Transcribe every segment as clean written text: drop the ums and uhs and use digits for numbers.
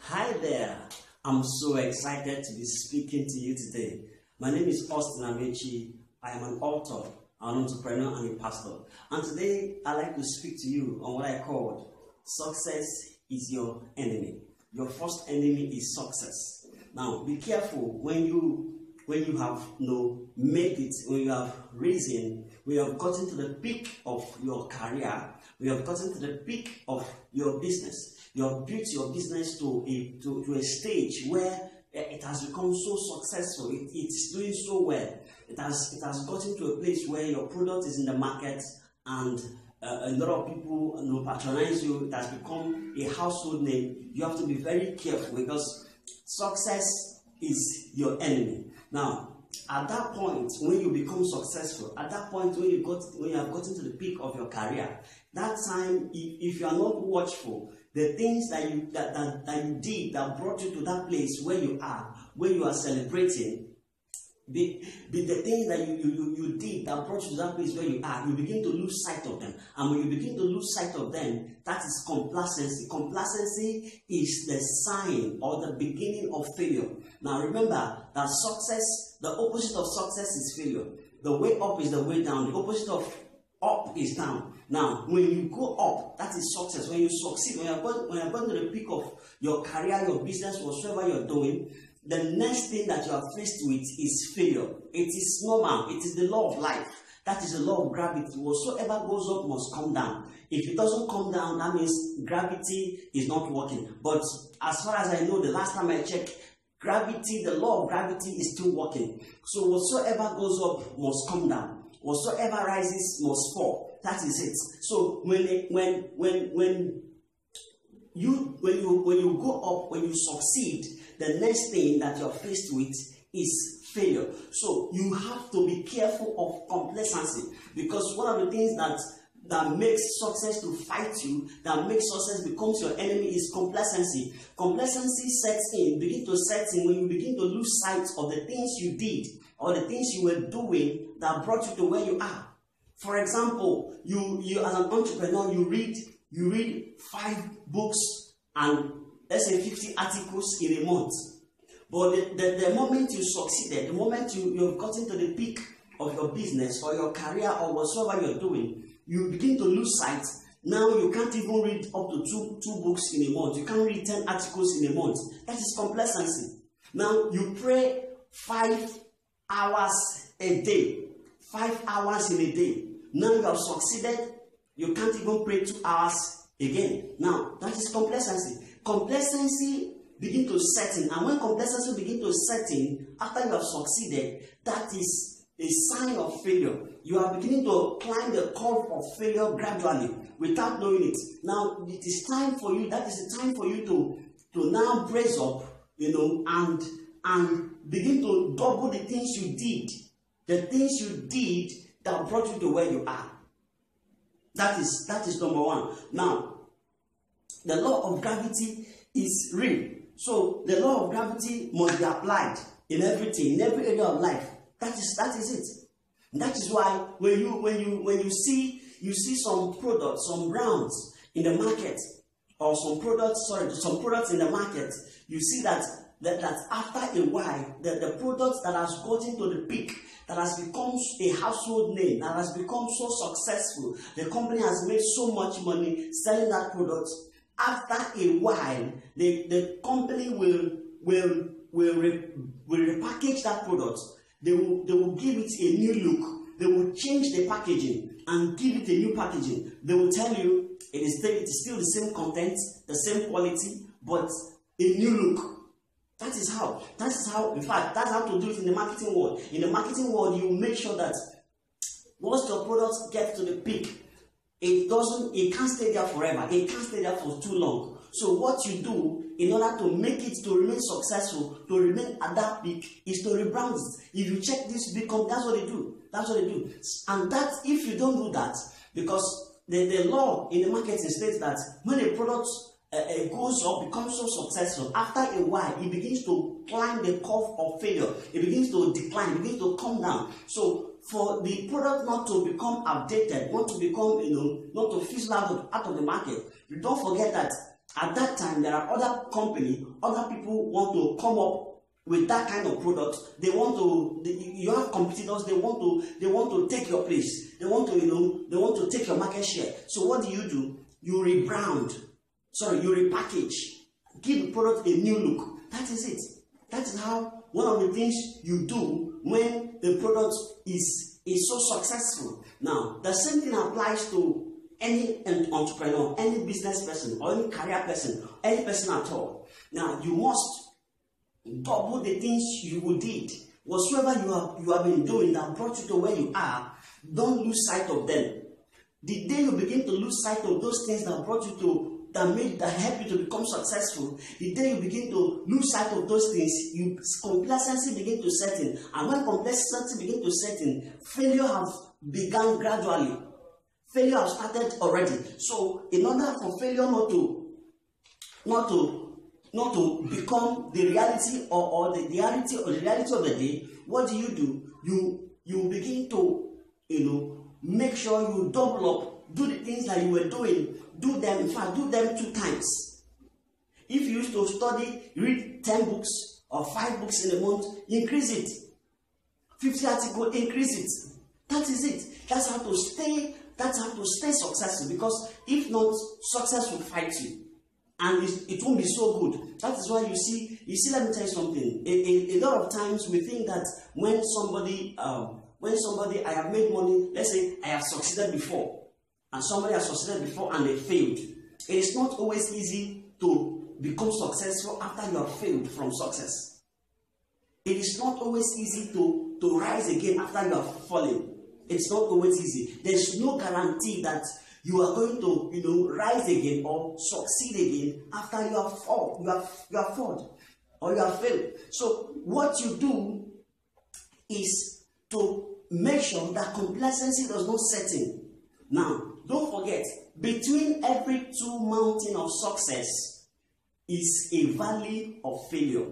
Hi there, I'm so excited to be speaking to you today. My name is Austin Amechi. I am an author, an entrepreneur, and a pastor. And today I'd like to speak to you on what I called success is your enemy. Your first enemy is success. Now be careful when you have made it, when you have risen, when you have gotten to the peak of your career, when you have gotten to the peak of your business. You have built your business to a stage where it has become so successful. It's doing so well. It has gotten to a place where your product is in the market and a lot of people patronize you. It has become a household name. You have to be very careful because success is your enemy. Now, at that point, when you become successful, at that point when you have gotten to the peak of your career, that time, if you are not watchful, the things that you did that brought you to that place where you are celebrating, the things that you did that brought you to that place where you begin to lose sight of them. And when you begin to lose sight of them, that is complacency. Complacency is the sign or the beginning of failure. Now remember that success, the opposite of success is failure. The way up is the way down. The opposite of up is down. Now, when you go up, that is success. When you succeed, when you're going to the peak of your career, your business, whatsoever you're doing, the next thing that you are faced with is failure. It is normal. It is the law of life. That is the law of gravity. Whatsoever goes up must come down. If it doesn't come down, that means gravity is not working. But as far as I know, the last time I checked, gravity, the law of gravity is still working. So whatsoever goes up must come down. Whatsoever rises must fall. That is it. So when you go up, when you succeed, the next thing that you're faced with is failure. So you have to be careful of complacency, because one of the things that makes success to fight you, that makes success becomes your enemy, is complacency. Complacency begin to set in when you begin to lose sight of the things you did or the things you were doing that brought you to where you are. For example, you as an entrepreneur, you read 5 books and let's say 50 articles in a month. But the moment you succeeded, the moment you've gotten to the peak of your business or your career or whatsoever you're doing, you begin to lose sight. Now you can't even read up to two books in a month. You can't read 10 articles in a month. That is complacency. Now you pray 5 hours a day. 5 hours in a day. Now you have succeeded. You can't even pray 2 hours again. Now that is complacency. Complacency begin to set in, and when complacency begin to set in after you have succeeded, that is a sign of failure. You are beginning to climb the curve of failure gradually without knowing it. Now it is time for you. That is the time for you to now brace up, and begin to double the things you did. The things you did that brought you to where you are. That is number one. Now, the law of gravity is real. So the law of gravity must be applied in everything, in every area of life. That is it. And that is why when you see some products, some brands in the market, or some products in the market, you see that after a while, the product that has gotten to the peak, that has become a household name, that has become so successful, the company has made so much money selling that product. After a while, the company will repackage that product. They will give it a new look. They will change the packaging and give it a new packaging. They will tell you it is still the same content, the same quality, but a new look. That is how, in fact, that's how to do it in the marketing world. In the marketing world, you make sure that once your product gets to the peak, it can't stay there forever. It can't stay there for too long. So what you do in order to make it to remain successful, to remain at that peak, is to rebrand it. If you check this big company, that's what they do. That's what they do. And that, if you don't do that, because the law in the marketing states that when a product goes up, becomes so successful, after a while, it begins to climb the curve of failure. It begins to decline, it begins to come down. So for the product not to become outdated, not to become, not to fizzle out of the market, you don't forget that at that time, time, there are other company, other people want to come up with that kind of product. They want to, you have competitors, they want to take your place. They want to, they want to take your market share. So what do? You rebrand. You repackage. Give the product a new look. That is it. That is how, one of the things you do when the product is so successful. Now, the same thing applies to any entrepreneur, any business person, or any career person, any person at all. Now, you must double the things you did. Whatsoever you have been doing that brought you to where you are, don't lose sight of them. The day you begin to lose sight of those things that brought you to, that help you to become successful, the day you begin to lose sight of those things, complacency begin to set in. And when complacency begin to set in, failure has begun gradually. Failure has started already. So in order for failure not to become the reality or the reality of the day, what do? You begin to make sure you double up, do the things that you were doing, do them 2 times. If you used to read 10 books or 5 books in a month, increase it. 50 articles, increase it. That is it. That's how to stay successful, because if not, success will fight you. And it won't be so good. That is why you see, let me tell you something. A lot of times we think that when somebody, I have made money, let's say I have succeeded before, and somebody has succeeded before and they failed. It is not always easy to become successful after you have failed from success. It is not always easy to rise again after you have fallen. It's not always easy. There's no guarantee that you are going to, rise again or succeed again after you have fallen or you have failed. So what you do is to make sure that complacency does not set in. Now, don't forget, between every 2 mountains of success is a valley of failure.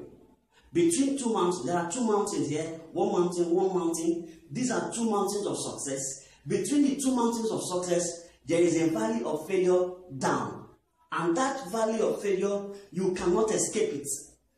Between 2 mountains, there are 2 mountains here, one mountain. These are 2 mountains of success. Between the 2 mountains of success, there is a valley of failure down. And that valley of failure, you cannot escape it.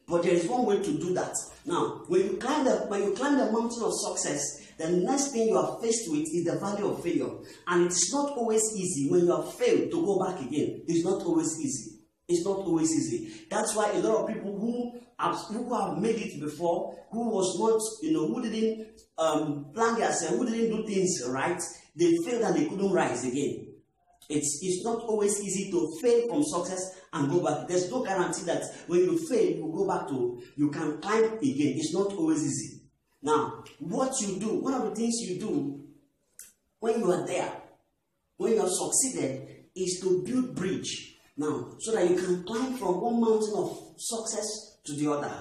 But there is one way to do that. Now, when you climb the mountain of success, the next thing you are faced with is the valley of failure. And it's not always easy when you have failed to go back again. It's not always easy. It's not always easy. That's why a lot of people who have made it before, who was not, who didn't plan themselves, who didn't do things right, they failed and they couldn't rise again. It's not always easy to fail from success and go back. There's no guarantee that when you fail, you can climb again. It's not always easy. Now, what you do, one of the things you do when you are there, when you have succeeded, is to build bridge. Now, so that you can climb from one mountain of success to the other,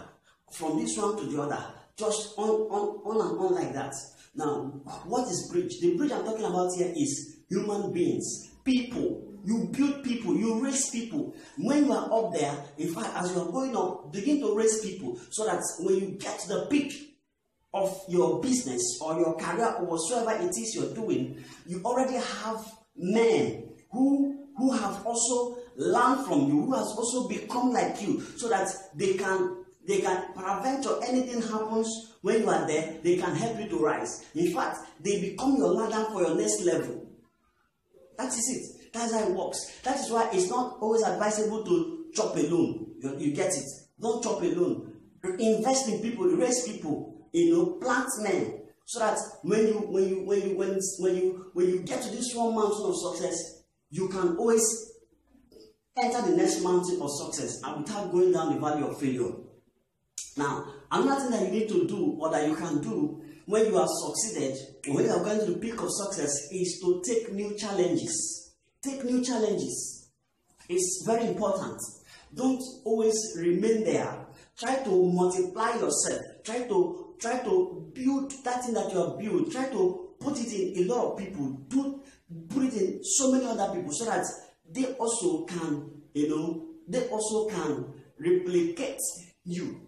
from this one to the other, just on and on like that. Now, what is bridge? The bridge I'm talking about here is human beings. People, you build people, you raise people. When you are up there, in fact, as you are going up, begin to raise people so that when you get to the peak of your business or your career or whatsoever it is you're doing, you already have men who have also learned from you, who has also become like you, so that they can prevent or anything happens when you are there, they can help you to rise. In fact, they become your ladder for your next level. That is it. That's how it works. That is why it's not always advisable to chop alone. You get it. Don't chop alone. Invest in people, raise people, plant men, so that when you get to this one mountain of success, you can always enter the next mountain of success and without going down the valley of failure. Now, another thing that you need to do, or that you can do when you have succeeded, when you are going to the peak of success, is to take new challenges. Take new challenges. It's very important. Don't always remain there. Try to multiply yourself. Try to build that thing that you have built. Try to put it in a lot of people. Put it in so many other people, so that they also can, replicate you.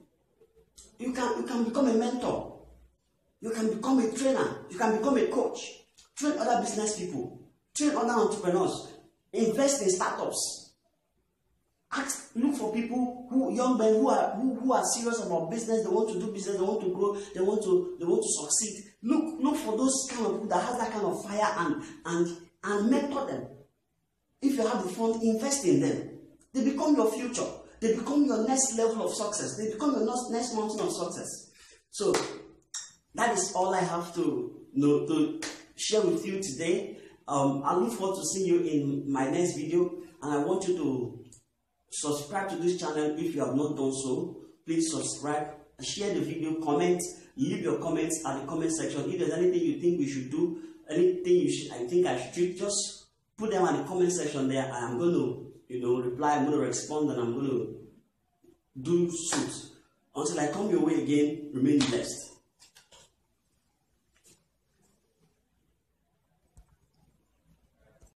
You can become a mentor. You can become a trainer. You can become a coach. Train other business people. Train other entrepreneurs. Invest in startups. Look for people young men who are serious about business. They want to do business. They want to grow. They want to succeed. Look for those kind of people that has that kind of fire and mentor them. If you have the fund, invest in them. They become your future. They become your next level of success. They become your next mountain of success. So that is all I have to share with you today. I look forward to seeing you in my next video, and I want you to subscribe to this channel if you have not done so. Please subscribe, share the video, comment, leave your comments at the comment section. If there's anything you think we should do, anything I think I should do, just put them at the comment section there, and I'm going to reply. I'm going to respond, and I'm going to do suit. Until I come your way again, remain blessed.